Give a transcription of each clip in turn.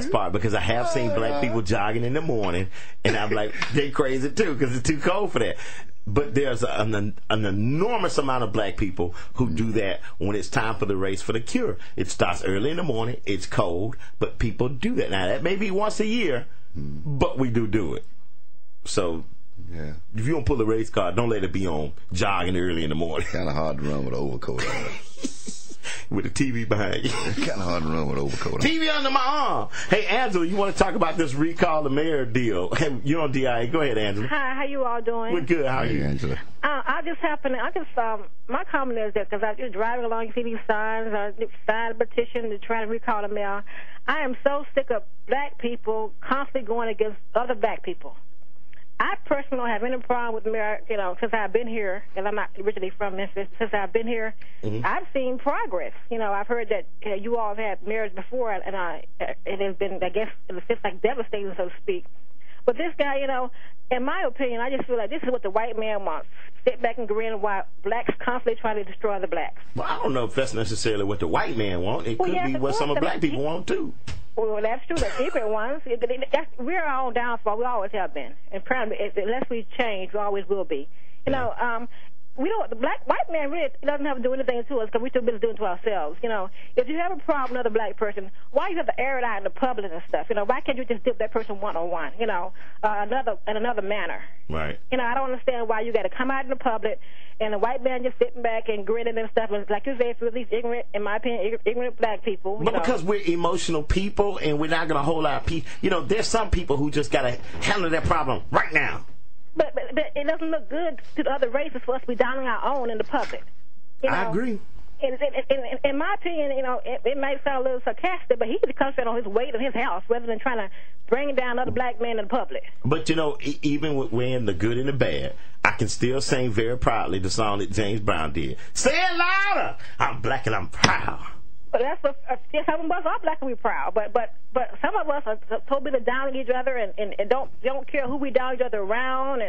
best part, because I have seen black people jogging in the morning, and I'm like, they're crazy too, because it's too cold for that. But there's an enormous amount of black people who do that when it's time for the race for the cure. It starts early in the morning, it's cold, but people do that. Now, that may be once a year, but we do it. So, yeah. If you don't pull the race card, don't let it be on jogging early in the morning. Kind of hard to run with an overcoat on. With the TV behind you. Kind of hard to run with an overcoat on. TV under my arm. Hey, Angela, you want to talk about this recall the mayor deal? Hey, you're on DIA. Go ahead, Angela. Hi, how you all doing? We're good. How are you? Angela. My comment is that because I just driving along, you see these signs, sign a petition to try to recall the mayor. I am so sick of black people constantly going against other black people. I personally don't have any problem with the mayor, since I've been here, and I'm not originally from Memphis. Since I've been here, I've seen progress. I've heard that you all have had mayors before, and it has been, I guess, in a sense, like devastating, so to speak. But this guy, in my opinion, I just feel like this is what the white man wants. Sit back and grin while blacks constantly trying to destroy the blacks. Well, I don't know if that's necessarily what the white man wants. It could be what some of black people want, too. Well, that's true. The ignorant ones. We're our own downfall. We always have been. And unless we change, we always will be. We don't. The white man really doesn't have to do anything to us because we're too busy doing it to ourselves. If you have a problem with another black person, why you have to air it out in the public and stuff? Why can't you just deal with that person one-on-one? In another manner. Right. I don't understand why you got to come out in the public and the white man just sitting back and grinning and stuff. And like you say, for these ignorant, in my opinion, ignorant black people. But because we're emotional people and we're not going to hold our peace, there's some people who just got to handle that problem right now. But it doesn't look good to the other races for us to be downing our own in the public. I agree. In my opinion, it might sound a little sarcastic, but he could concentrate on his weight and his house rather than trying to bring down other black men in the public. But, even with weighing the good and the bad, I can still sing very proudly the song that James Brown did. Say it louder! I'm black and I'm proud. But that's some of us are black and we're proud. But some of us are so busy down each other and don't care who we down each other around.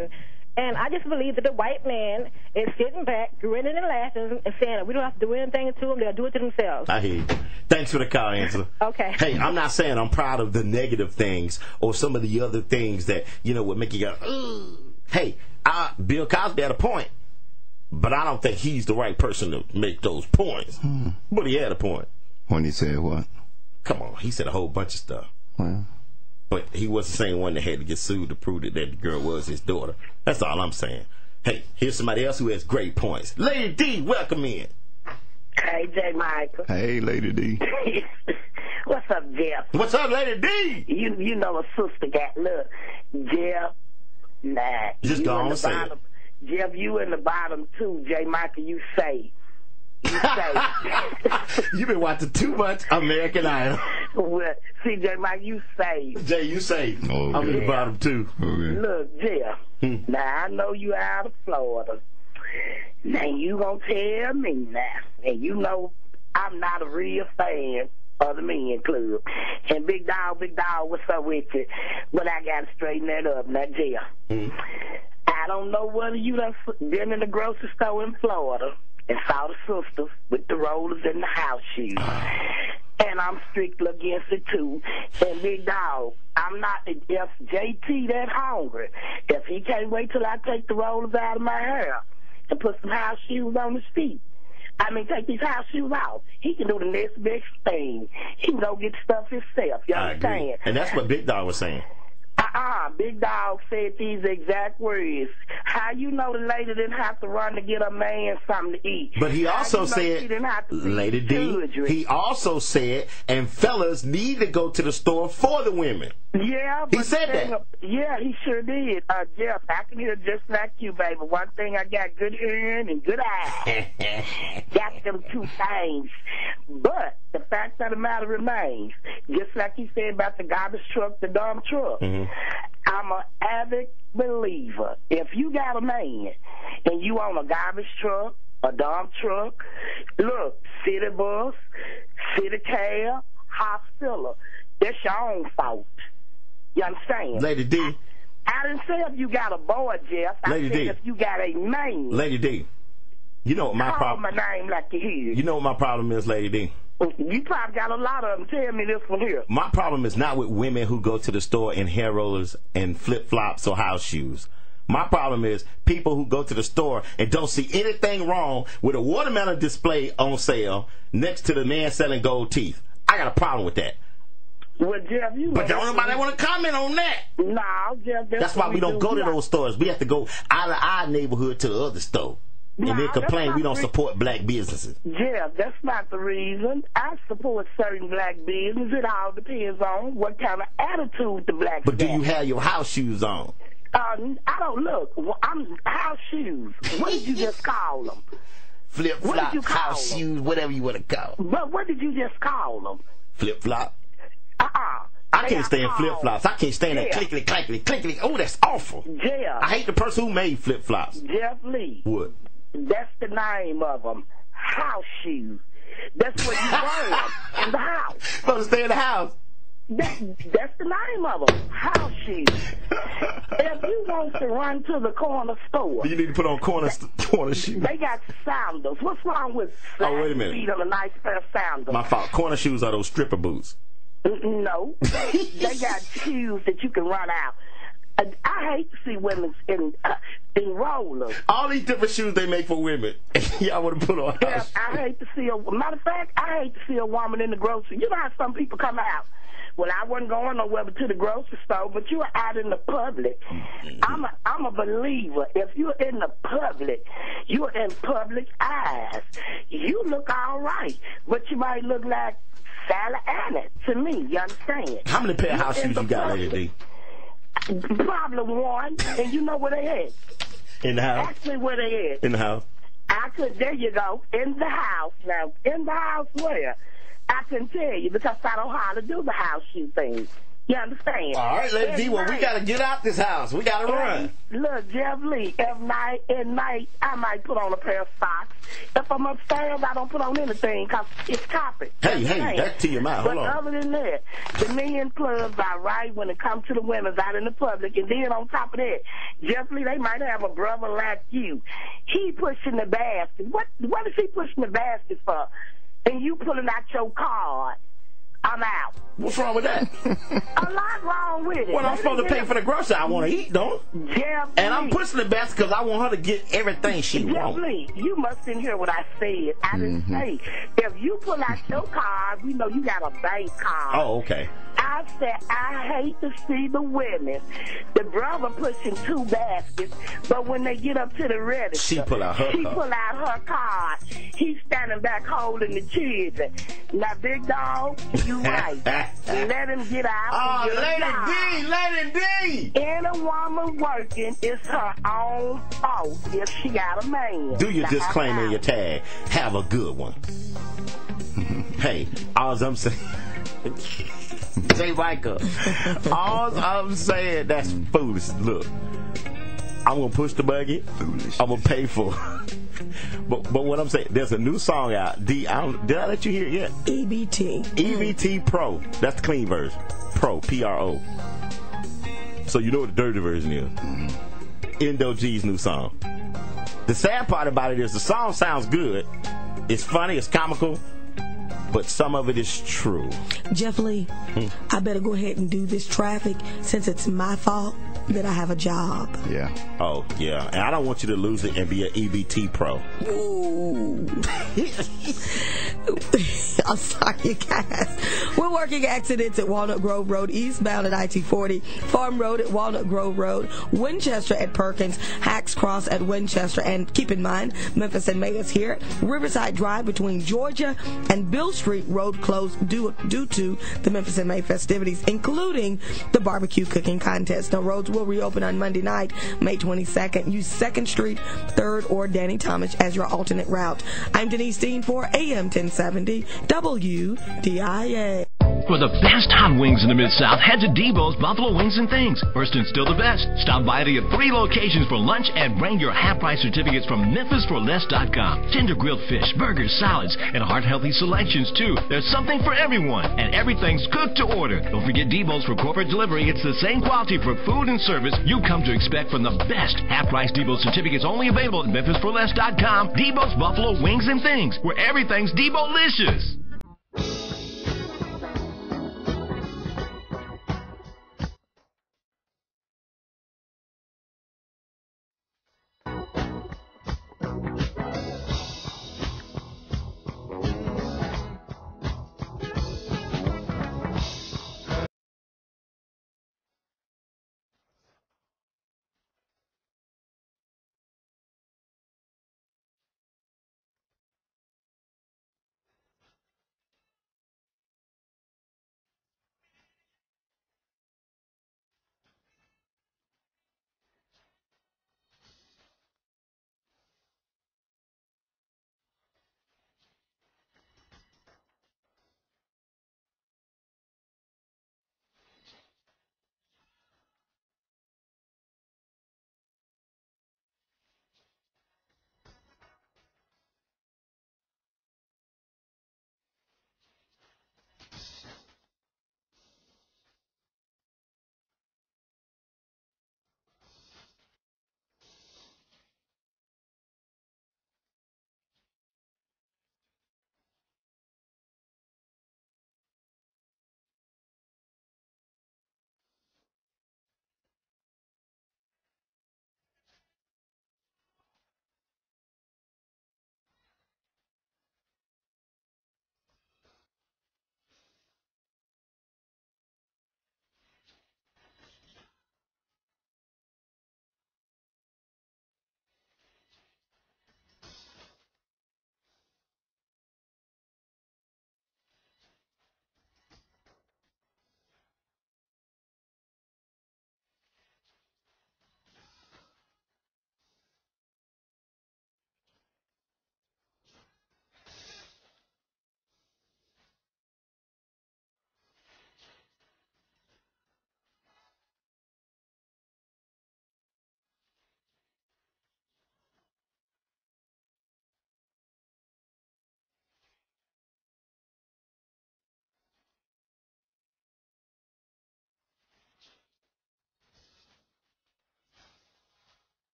And I just believe that the white man is sitting back, grinning and laughing, and saying we don't have to do anything to them. They'll do it to themselves. I hear you. Thanks for the call, Angela. Okay. Hey, I'm not saying I'm proud of the negative things or some of the other things that, would make you go, ugh. Hey, Bill Cosby had a point. But I don't think he's the right person to make those points. But he had a point. When he said what? Come on, he said a whole bunch of stuff. Well. But he was the same one that had to get sued to prove that the girl was his daughter. That's all I'm saying. Hey, here's somebody else who has great points. Lady D, welcome in. Hey, J. Michael. Hey, Lady D. What's up, Jeff? What's up, Lady D? You know a sister got, look, Jeff, nah. Just go on and say it. Jeff, you in the bottom too, J. Michael, you say. You've been watching too much American Idol. Well, see, J. Mike, you say. Jay, you say. Oh, I'm in the bottom too. Okay. Look, Jeff, now I know you out of Florida. Now you gonna tell me now, and you know I'm not a real fan of the Men Club. And Big Dog, what's up with you? But I gotta straighten that up. Now, Jeff, I don't know whether you done been in the grocery store in Florida and saw the sisters with the rollers and the house shoes. And I'm strictly against it, too. And Big Dog, I'm not, if JT that hungry, if he can't wait till I take the rollers out of my hair and put some house shoes on his feet, take these house shoes off, he can do the next best thing. He can go get stuff himself, you understand? And that's what Big Dog was saying. Big Dog said these exact words. How you know the lady didn't have to run to get a man something to eat? But he also said, Lady D, he also said, and fellas need to go to the store for the women. Yeah, but he said that. Yeah, he sure did. Jeff, I can hear just like you, baby. One thing, I got good hearing and good eyes. Got them two things. But the fact of the matter remains, just like he said about the garbage truck, the dump truck, I'm an avid believer. If you got a man and you own a garbage truck, a dump truck, look, city bus, city cab, hospital, that's your own fault. You understand? Lady D. I didn't say if you got a boy, Jeff. I said if you got a man. Lady D. You know what my problem? Call my name like you hear. You know what my problem is, Lady D? You probably got a lot of them. Tell me this one here. My problem is not with women who go to the store in hair rollers and flip-flops or house shoes. My problem is people who go to the store and don't see anything wrong with a watermelon display on sale next to the man selling gold teeth. I got a problem with that. Well, Jeff, but don't nobody want to comment on that. No, Jeff, that's why we don't go to those stores. We have to go out of our neighborhood to the other store. And they complain we don't support black businesses. Yeah, that's not the reason. I support certain black businesses. It all depends on what kind of attitude the blacks But do you have your house shoes on? I don't look. I'm house shoes. What did you just call them? Flip-flop, house shoes, whatever you want to call them. But what did you just call them? Flip-flop. I can't stand flip-flops. I can't stand that clickety, clackety, clickety. Oh, that's awful. Jeff. I hate the person who made flip-flops. Jeff Lee. What? That's the name of them. House shoes. That's what you wear them in the house. Supposed to stay in the house. That's the name of them. House shoes. If you want to run to the corner store, you need to put on corner shoes. They got sandals. What's wrong with wait a minute. feet on a nice pair of sandals? My fault. Corner shoes are those stripper boots. No. They got shoes that you can run out. I hate to see women in rollers. All these different shoes they make for women. Y'all want to put on house. I hate to see matter of fact, I hate to see a woman in the grocery. You know how some people come out. Well, I wasn't going nowhere to the grocery store, but you were out in the public. I'm a believer. If you're in the public, you're in public eyes. You look all right, but you might look like Sally Anna to me. You understand? How many pair of house shoes you got, Lady D? Probably one, and you know where they at? In the house? Ask me where they at. In the house? There you go. In the house. Now, in the house where? I can tell you because I don't know how to do the house shoe thing. You understand? All right, Lady D, well, we got to get out this house. We got to run. Look, Jeff Lee, at night, I might put on a pair of socks. If I'm upstairs, I don't put on anything because it's carpet. Hey, that's to your mouth. Hold on. But other than that, the men clubs are right when it comes to the women out in the public. And then on top of that, Jeff Lee, they might have a brother like you. He pushing the basket. What is he pushing the basket for? And you pulling out your card. I'm out. What's wrong with that? A lot wrong with it. Well, I'm supposed to pay for the groceries I want to eat, don't I? And I'm pushing the basket because I want her to get everything she wants. Lee, you must didn't hear what I said. I didn't say. If you pull out your card, we know you got a bank card. Oh, okay. I said, I hate to see the women, the brother pushing two baskets, but when they get up to the register, she pull out her card. He's standing back holding the children. Now, big dog, you right. Let him get out. Oh, Lady D. Any woman working is her own fault if she got a man. Do your disclaimer in your tag. Have a good one. Hey, all I'm saying... Say Michael. All I'm saying, that's foolish. Look, I'm gonna push the buggy. Foolish. I'm gonna pay for it. But what I'm saying, there's a new song out. Did I let you hear it yet? EBT Pro. That's the clean version. Pro, Pro. So you know what the dirty version is. Endo G's new song. The sad part about it is the song sounds good. It's funny. It's comical. But some of it is true. Jeff Lee, I better go ahead and do this traffic since it's my fault that I have a job. Yeah. Oh, yeah. And I don't want you to lose it and be an EBT pro. Ooh. I'm sorry, guys. We're working accidents at Walnut Grove Road, eastbound at I-240, Farm Road at Walnut Grove Road, Winchester at Perkins, Hacks Cross at Winchester, and keep in mind, Memphis and May is here. Riverside Drive between Georgia and Bill Street Road closed due to the Memphis and May festivities, including the barbecue cooking contest. Now, roads will reopen on Monday night, May 22nd. Use 2nd Street, 3rd, or Danny Thomas as your alternate route. I'm Denise Dean for AM 1070 WDIA. For the best hot wings in the Mid-South, head to Debo's Buffalo Wings and Things. First and still the best. Stop by to get 3 locations for lunch and bring your half-price certificates from MemphisForLess.com. Tender grilled fish, burgers, salads, and heart-healthy selections, too. There's something for everyone, and everything's cooked to order. Don't forget Debo's for corporate delivery. It's the same quality for food and service you've come to expect from the best half-price Debo's certificates, only available at MemphisForLess.com. Debo's Buffalo Wings and Things, where everything's Debo-licious.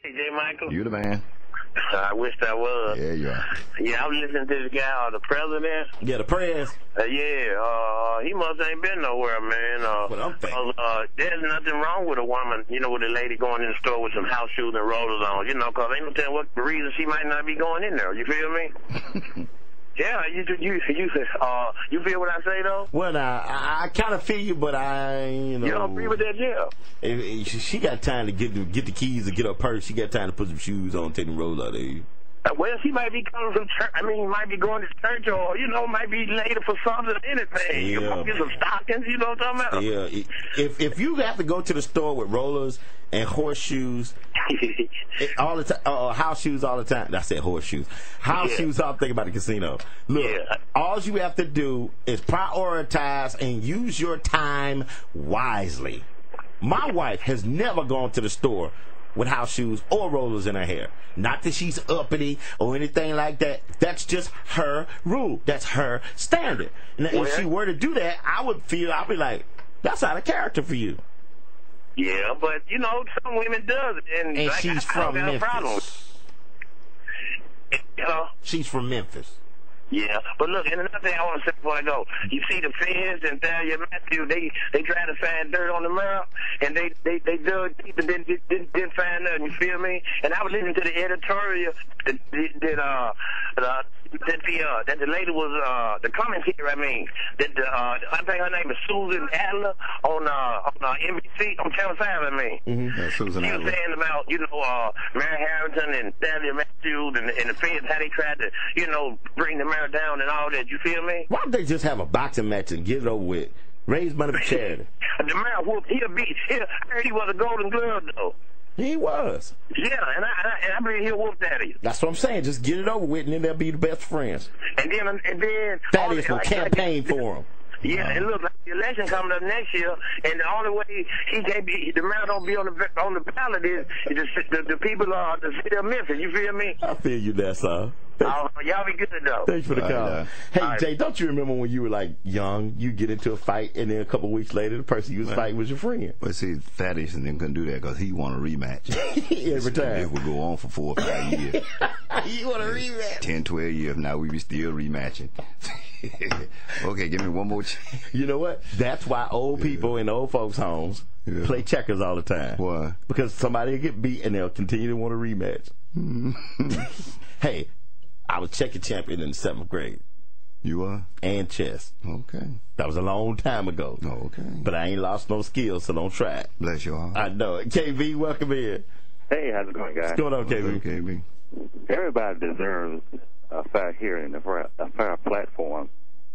Hey, J. Michael. You the man. I wish I was. Yeah, you are. Yeah, I was listening to this guy, the president. Yeah, the press. He must ain't been nowhere, man. What I'm thinking. There's nothing wrong with a woman, with a lady going in the store with some house shoes and rollers on, because ain't no telling what the reason she might not be going in there. You feel me? Yeah, you feel what I say though? Well, now I kind of feel you, but You don't agree with that, yeah? She got time to get the keys to get her purse. She got time to put some shoes on, take the roll out of you. Well, she might be coming from church. Might be going to church, or might be later for something or anything. Yeah. You might get some stockings. You know what I'm talking about? Yeah. If you have to go to the store with rollers and horseshoes all the time, house shoes all the time. I said horseshoes. House shoes. I'm thinking about the casino. Look, all you have to do is prioritize and use your time wisely. My wife has never gone to the store with house shoes or rollers in her hair. Not that she's uppity or anything like that. That's just her rule. That's her standard. And if she were to do that, I'd be like, that's out of character for you. Yeah, but some women does it, and like, she's from Memphis. She's from Memphis. Yeah, but look, and another thing I want to say before I go, you see the feds and Thalia Matthew, they tried to find dirt on the mirror, and they dug deep and didn't find nothing. You feel me? And I was listening to the editorial that the lady was the commentator. I think her name is Susan Adler on NBC on Channel 5. Susan she Adler. was saying about Mary Harrington and Thalia Matthews and the feds, how they tried to bring the mayor down and all that. You feel me? Why don't they just have a boxing match and get it over with? Raise money for charity. The mayor whooped. I heard he was a Golden Glove though. He was. Yeah, and I believe he'll whoop Thaddeus. That's what I'm saying. Just get it over with, and then they'll be the best friends. And then Thaddeus will campaign for him. Yeah, and look, like the election coming up next year, and the only way he can't be, the mayor don't be on the ballot is the people of the city of Memphis. You feel me? I feel you there, son. Y'all be good though. Thanks for the call. Hey, Jay, don't you remember when you were like young, you get into a fight, and then a couple of weeks later, the person you was fighting was your friend? Well, see, Thaddeus and them couldn't do that because he want a rematch. Every time. It would go on for 4 or 5 years. You want a rematch? 10, 12 years now, we be still rematching. Okay, give me one more chance. You know what? That's why old people in old folks' homes play checkers all the time. Why? Because somebody will get beat and they'll continue to want a rematch. Hey, I was checker champion in the 7th grade. You are? And chess. Okay. That was a long time ago. Okay. But I ain't lost no skills, so don't try it. Bless your heart. I know it. KB, welcome in. Hey, how's it going, guys? What's going on, KB? What's up, KB? Everybody deserves a fair hearing, a fair platform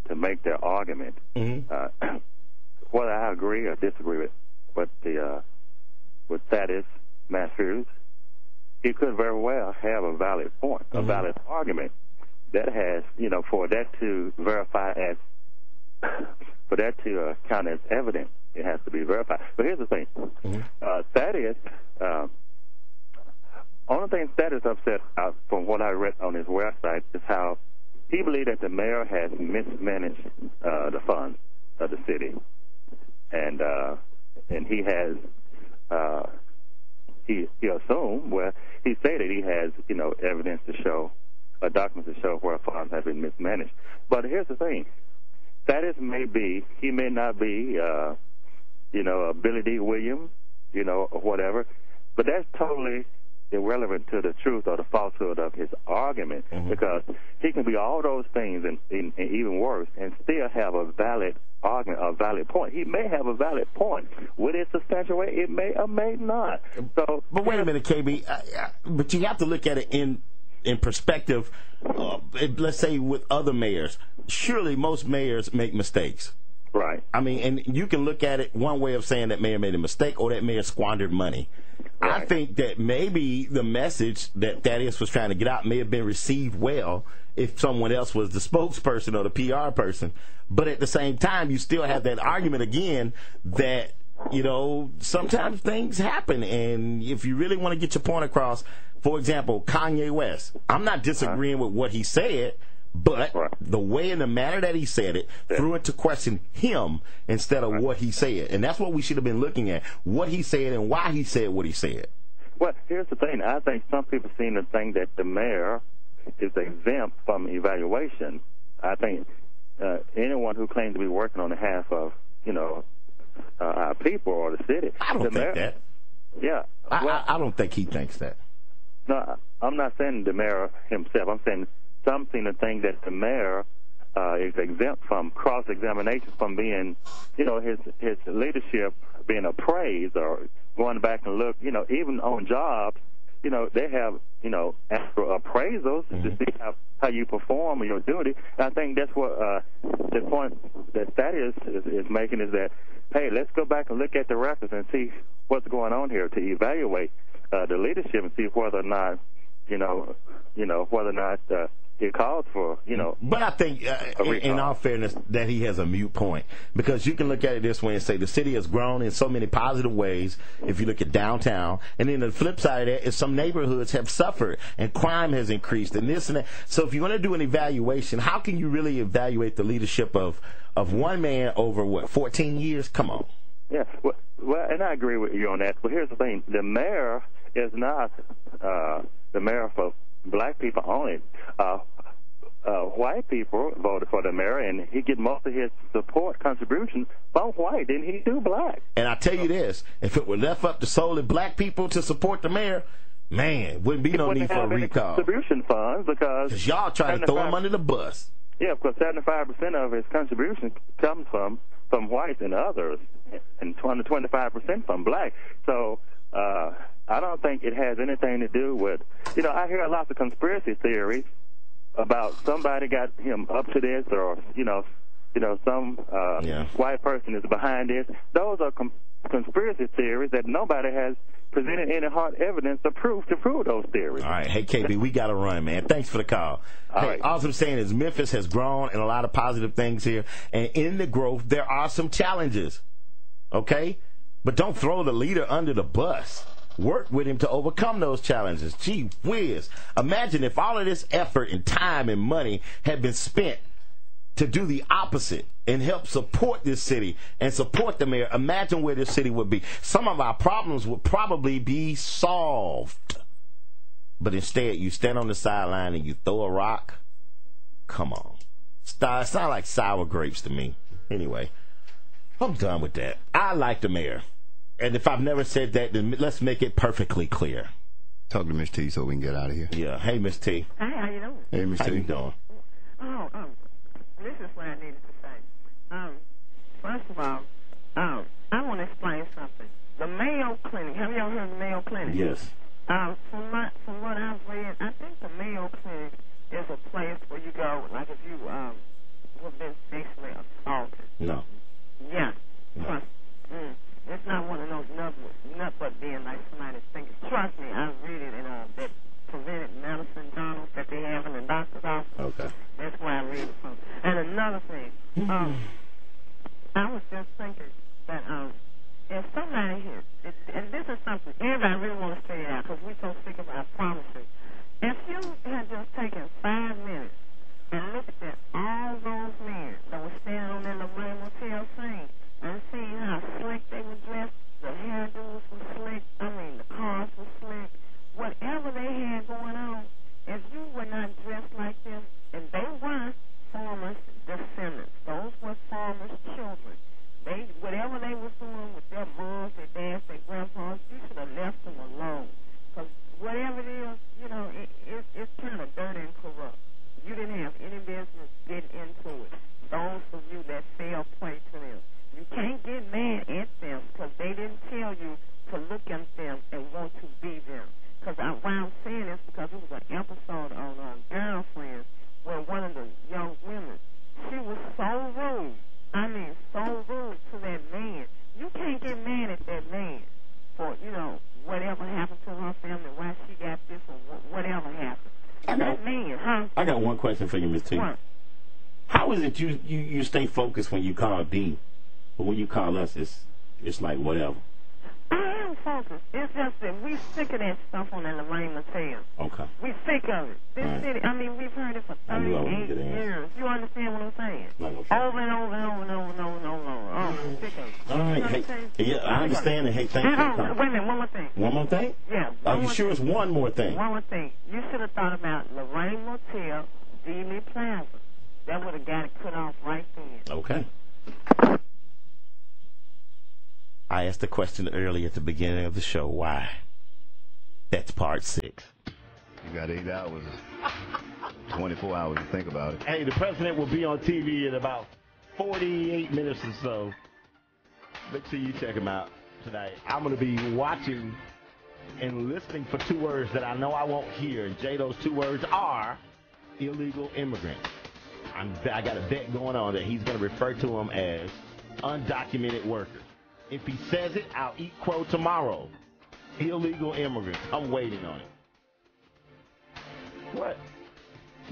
to make their argument. Mm-hmm. Whether I agree or disagree with Thaddeus Matthews, he could very well have a valid point, a valid argument that has, for that to verify as, for that to count as evidence, it has to be verified. But here's the thing. Thaddeus, only thing Thaddeus upset from what I read on his website is how he believed that the mayor has mismanaged the funds of the city. And he has, he assumed, well, he said that he has, evidence to show, documents to show where funds have been mismanaged. But here's the thing. Thaddeus he may not be, a Billy D. Williams, or whatever, but that's totally irrelevant to the truth or the falsehood of his argument, because he can be all those things and even worse and still have a valid argument, a valid point. He may have a valid point. Would it substantiate? It may or may not. So, but wait a minute, KB. But you have to look at it in perspective. Let's say with other mayors, surely most mayors make mistakes. Right. I mean, and you can look at it one way of saying that mayor made a mistake or that mayor squandered money. Right. I think that maybe the message that Thaddeus was trying to get out may have been received well if someone else was the spokesperson or the PR person. But at the same time, you still have that argument again that, sometimes things happen. And if you really want to get your point across, for example, Kanye West, I'm not disagreeing with what he said. But the way and the manner that he said it threw into question him instead of what he said. And that's what we should have been looking at, what he said and why he said what he said. Well, here's the thing. I think some people seem to think that the mayor is exempt from evaluation. I think anyone who claims to be working on behalf of, our people or the city. I don't think that. Yeah. I don't think he thinks that. No, I'm not saying the mayor himself. I'm saying some seem to think that the mayor is exempt from cross-examination, from being, his leadership being appraised or going back and look, even on jobs, they have, actual appraisals to see how you perform your duty. And I think that's what the point that is making is that, hey, let's go back and look at the records and see what's going on here to evaluate the leadership and see whether or not, it calls for, But I think, in all fairness, that he has a mute point. Because you can look at it this way and say the city has grown in so many positive ways, if you look at downtown. And then the flip side of that is some neighborhoods have suffered, and crime has increased, and this and that. So if you want to do an evaluation, how can you really evaluate the leadership of one man over, 14 years? Come on. Yeah, well, and I agree with you on that. But here's the thing. The mayor is not the mayor for black people only. White people voted for the mayor, and he get most of his support contributions from white, and he do black. And I tell you this, if it were left up to solely black people to support the mayor, man, wouldn't be no need for a recall. Contribution funds because y'all try to throw him under the bus. Yeah, because 75% of his contribution comes from whites and others, and 25% from black. So I don't think it has anything to do with, I hear lots of conspiracy theories about somebody got him up to this, or some white person is behind this. Those are conspiracy theories that nobody has presented any hard evidence or proof to prove those theories. All right, hey KB, we got to run, man. Thanks for the call. All I'm saying is Memphis has grown and a lot of positive things here, and in the growth there are some challenges. Okay, but don't throw the leader under the bus. Work with him to overcome those challenges. Gee whiz. Imagine if all of this effort and time and money had been spent to do the opposite and help support this city and support the mayor. Imagine where this city would be. Some of our problems would probably be solved. But instead, you stand on the sideline and you throw a rock. Come on. It sounds like sour grapes to me. Anyway, I'm done with that. I like the mayor. And if I've never said that, then let's make it perfectly clear. Talk to Miss T so we can get out of here. Yeah. Hey, Miss T. Hi, how you doing? Hey, Miss T. How you doing? This is what I needed to say. First of all, I want to explain something. The Mayo Clinic. Have y'all heard of the Mayo Clinic? Yes. From what I've read, I think the Mayo Clinic is a place where you go, like if you have been sexually assaulted. No. Yeah. No. It's not one of those nut but being like somebody's thinking. Trust me, I read it in that preventive medicine journals that they have in the doctor's office. Okay. That's where I read it from. And another thing, I was just thinking that if somebody here, and this is something everybody really wants to figure out because we're so sick of our promises. If you had just taken 5 minutes and looked at all those men that were standing on that little motel scene, and seeing how slick they were dressed, the hairdos were slick, the cars were slick, whatever they had going on, if you were not dressed like this, and they were farmers' descendants, those were farmers' children, whatever they were doing with their moms, their dads, their grandpas, you should have left them alone. Because whatever it is, it's kind of dirty and corrupt. You didn't have any business getting into it. Those of you that fell prey to them. You can't get mad at them because they didn't tell you to look at them and want to be them. Because why I'm saying this because it was an episode on Girlfriends where one of the young women, she was so rude. So rude to that man. You can't get mad at that man for, whatever happened to her family, why she got this or whatever happened. I got one question for you, Miss T. What? How is it you stay focused when you call D, but when you call us, it's like whatever? I am focused. focus. It's just that we sick of that stuff on that Lorraine Micheal. Okay. We sick of it. This city, I mean, we've heard it for 38 years. You understand what I'm saying? Over and over and over and over and over and over. Oh, we're sick of it. All right. Hey, yeah, I understand it. Hey, thank you. Wait a minute, one more thing. One more thing? Yeah. Are you sure it's one more thing? One more thing. You should have thought about Lorraine Micheal, Dealey Plaza. That would have got it cut off right then. Okay. I asked the question earlier at the beginning of the show. Why? That's part 6. You got 8 hours, 24 hours to think about it. Hey, the president will be on TV in about 48 minutes or so. Make sure you check him out tonight. I'm going to be watching and listening for 2 words that I know I won't hear. And Jay, those 2 words are illegal immigrant. I got a bet going on that he's going to refer to them as undocumented workers. If he says it, I'll eat crow tomorrow. Illegal immigrants. I'm waiting on it. What?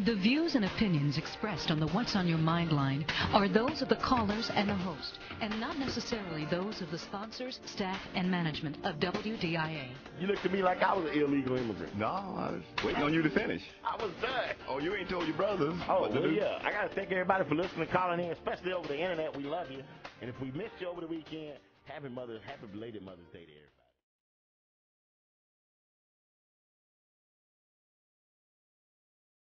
The views and opinions expressed on the What's on Your Mind line are those of the callers and the host, and not necessarily those of the sponsors, staff, and management of WDIA. You looked at me like I was an illegal immigrant. No, I was waiting on you to finish. I was done. Oh, you ain't told your brothers. Oh, well, yeah. I got to thank everybody for listening and calling in, especially over the internet. We love you. And if we missed you over the weekend, happy belated Mother's Day to everybody.